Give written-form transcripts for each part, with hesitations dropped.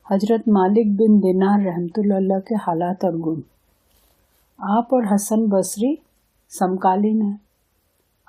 حضرت مالک بن دینار رحمۃ اللہ کے حالات اور گن۔ آپ اور حسن بصری سمکالین ہیں۔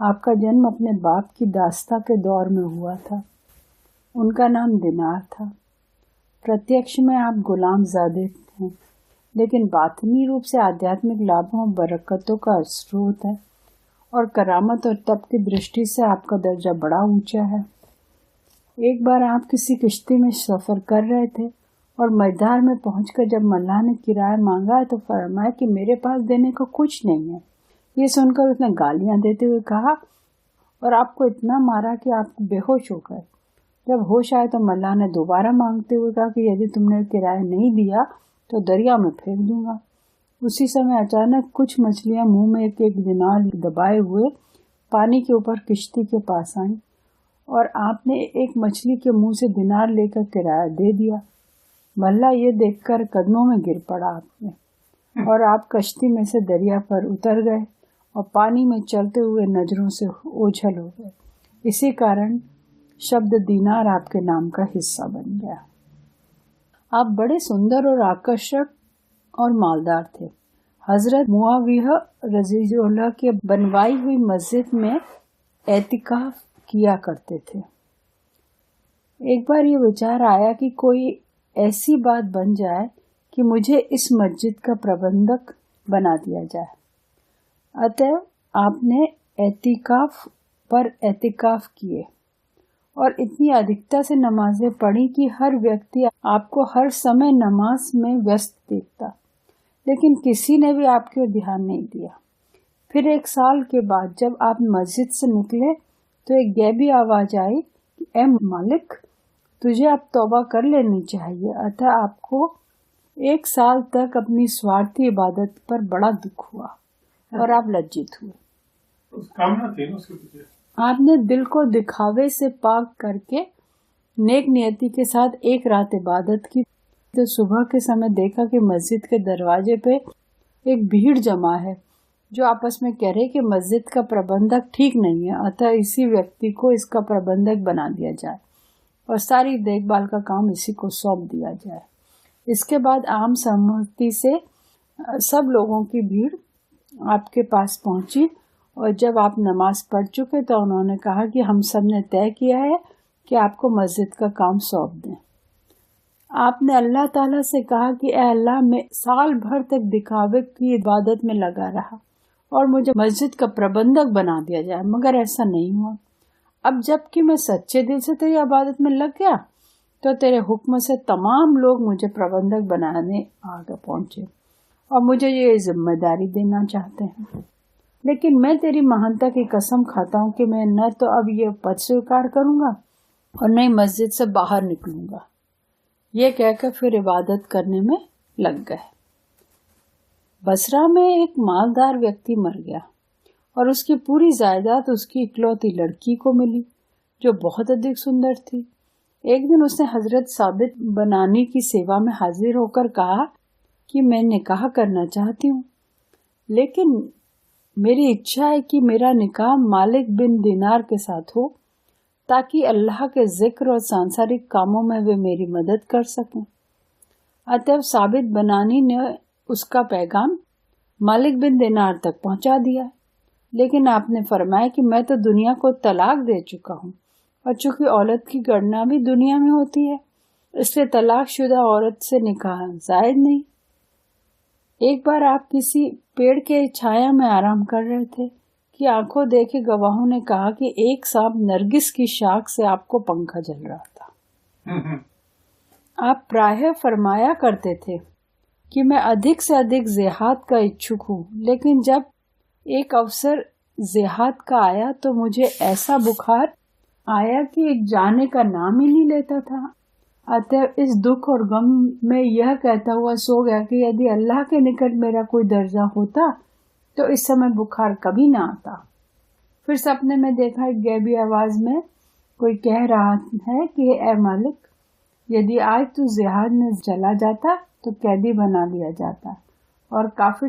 آپ کا جنم اپنے باپ کی داستہ کے دور میں ہوا تھا۔ ان کا نام دینار تھا۔ پرتیکش میں آپ غلام زادے ہیں، لیکن باطنی روپ سے آدھیاتمک لابھوں اور برکتوں کا سروت ہے، اور کرامت اور تپ کی درشٹی سے آپ کا درجہ بڑا اونچا ہے۔ ایک بار آپ کسی کشتی میں سفر کر رہے تھے اور مجدار میں پہنچ کر جب ملاح نے کرایہ مانگا تو فرمایا کہ میرے پاس دینے کو کچھ نہیں ہے۔ یہ سن کر اس نے گالیاں دیتے ہوئے کہا اور آپ کو اتنا مارا کہ آپ بے ہوش ہو گئے۔ جب ہوش آئے تو ملاح نے دوبارہ مانگتے ہوئے کہا کہ یدی تم نے کرایہ نہیں دیا تو دریا میں پھینک دوں گا۔ اسی سمے اچانک کچھ مچھلیاں منہ میں ایک دینار دبائے ہوئے پانی کے اوپر کشتی کے پاس آئیں، اور آپ نے ایک مچھلی کے منہ سے دینار لے کر کرایہ دے دیا۔ ملا یہ دیکھ کر قدموں میں گر پڑا آپ نے، اور آپ کشتی میں سے دریا پر اتر گئے اور پانی میں چلتے ہوئے نظروں سے اوجھل ہو گئے۔ اسی کارن شبد دینار آپ کے نام کا حصہ بن گیا۔ آپ بڑے سندر اور آکرشک اور مالدار تھے۔ حضرت معاویہ رضی اللہ کے بنوائی ہوئی مسجد میں اعتکاف کیا کرتے تھے۔ ایک بار یہ وچار آیا کہ کوئی ایسی بات بن جائے کہ مجھے اس مسجد کا پربندھک بنا دیا جائے۔ اتو آپ نے اعتکاف پر اعتکاف کیے اور اتنی ادھکتا سے نمازیں پڑھی کہ ہر ویکتی آپ کو ہر سمے نماز میں ویست دیکھتا، لیکن کسی نے بھی آپ کو دھیان نہیں دیا۔ پھر ایک سال کے بعد جب آپ مسجد سے نکلے تو ایک غیبی آواز آئی کہ اے مالک، تجھے اب توبہ کر لینی چاہیے۔ اتھا آپ کو ایک سال تک اپنی سوارتھی عبادت پر بڑا دکھ ہوا اور آپ لجت ہوئے۔ آپ نے دل کو دکھاوے سے پاک کر کے نیک نیتی کے ساتھ ایک رات عبادت کی تو صبح کے سمے دیکھا کہ مسجد کے دروازے پہ ایک بھیڑ جمع ہے جو آپس میں کہہ رہے کہ مسجد کا پربندھک ٹھیک نہیں ہے، اتھا اسی ویکتی کو اس کا پربندھک بنا دیا جائے اور ساری دیکھ بھال کا کام اسی کو سونپ دیا جائے۔ اس کے بعد عام سہمتی سے سب لوگوں کی بھیڑ آپ کے پاس پہنچی، اور جب آپ نماز پڑھ چکے تو انہوں نے کہا کہ ہم سب نے طے کیا ہے کہ آپ کو مسجد کا کام سونپ دیں۔ آپ نے اللہ تعالیٰ سے کہا کہ اے اللہ، میں سال بھر تک دکھاوے کی عبادت میں لگا رہا اور مجھے مسجد کا پربندھک بنا دیا جائے، مگر ایسا نہیں ہوا۔ اب جب کہ میں سچے دل سے تیری عبادت میں لگ گیا تو تیرے حکم سے تمام لوگ مجھے پربندھک بنانے آگے پہنچے اور مجھے یہ ذمہ داری دینا چاہتے ہیں، لیکن میں تیری مہانتا کی قسم کھاتا ہوں کہ میں نہ تو اب یہ پد سویکار کروں گا اور نہ ہی مسجد سے باہر نکلوں گا۔ یہ کہہ کر پھر عبادت کرنے میں لگ گئے۔ بصرہ میں ایک مالدار ویکتی مر گیا اور اس کی پوری جائیداد اس کی اکلوتی لڑکی کو ملی جو بہت ادھک سندر تھی۔ ایک دن اس نے حضرت ثابت بنانی کی سیوا میں حاضر ہو کر کہا کہ میں نکاح کرنا چاہتی ہوں، لیکن میری اچھا ہے کہ میرا نکاح مالک بن دینار کے ساتھ ہو تاکہ اللہ کے ذکر اور سانسارک کاموں میں وہ میری مدد کر سکیں۔ اتو ثابت بنانی نے اس کا پیغام مالک بن دینار تک پہنچا دیا، لیکن آپ نے فرمایا کہ میں تو دنیا کو طلاق دے چکا ہوں، اور چونکہ عورت کی گڑنا بھی دنیا میں ہوتی ہے اس لیے طلاق شدہ عورت سے نکاح جائز نہیں۔ ایک بار آپ کسی پیڑ کے چھایا میں آرام کر رہے تھے کہ آنکھوں دیکھے گواہوں نے کہا کہ ایک سانپ نرگس کی شاخ سے آپ کو پنکھا جل رہا تھا۔ آپ پرائے فرمایا کرتے تھے کہ میں ادھک سے ادھک زہاد کا اچھک ہوں، لیکن جب ایک اوسر زہاد کا آیا تو مجھے ایسا بخار آیا کہ جانے کا نام ہی نہیں لیتا تھا۔ اتو اس دکھ اور غم میں یہ کہتا ہوا سو گیا کہ یدی اللہ کے نکٹ میرا کوئی درجہ ہوتا تو اس سمے بخار کبھی نہ آتا۔ پھر سپنے میں دیکھا ایک غیبی آواز میں کوئی کہہ رہا ہے کہ اے مالک، یدی آج تو جہاد میں چلا جاتا تو قیدی بنا لیا جاتا اور کافر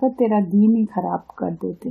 کر تیرا دین ہی خراب کر دیتے۔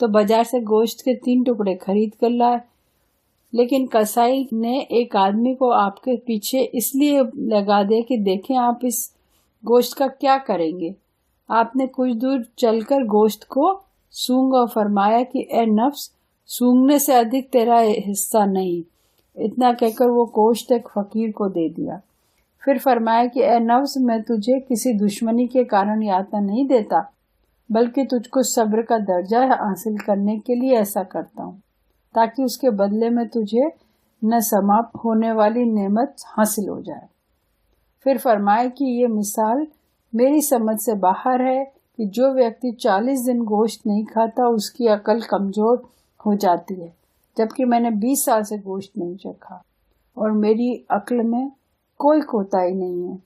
تو بازار سے گوشت کے 3 ٹکڑے خرید کر لائے، لیکن کسائی نے ایک آدمی کو آپ کے پیچھے اس لیے لگا دیا کہ دیکھیں آپ اس گوشت کا کیا کریں گے۔ آپ نے کچھ دور چل کر گوشت کو سونگا اور فرمایا کہ اے نفس، سونگنے سے ادھک تیرا حصہ نہیں۔ اتنا کہہ کر وہ گوشت ایک فقیر کو دے دیا۔ پھر فرمایا کہ اے نفس، میں تجھے کسی دشمنی کے کارن یاتنا نہیں دیتا، بلکہ تجھ کو صبر کا درجہ حاصل کرنے کے لیے ایسا کرتا ہوں، تاکہ اس کے بدلے میں تجھے نہ سماپت ہونے والی نعمت حاصل ہو جائے۔ پھر فرمایا کہ یہ مثال میری سمجھ سے باہر ہے کہ جو ویکتی 40 دن گوشت نہیں کھاتا اس کی عقل کمزور ہو جاتی ہے، جبکہ میں نے 20 سال سے گوشت نہیں چکھا اور میری عقل میں کوئی کوتاہی نہیں ہے،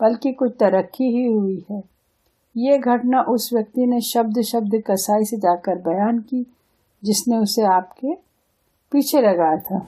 بلکہ کچھ ترقی ہی ہوئی ہے۔ یہ گھٹنا اس ویکتی نے شبد شبد کسائی سے جا کر بیان کی جس نے اسے آپ کے پیچھے لگایا تھا۔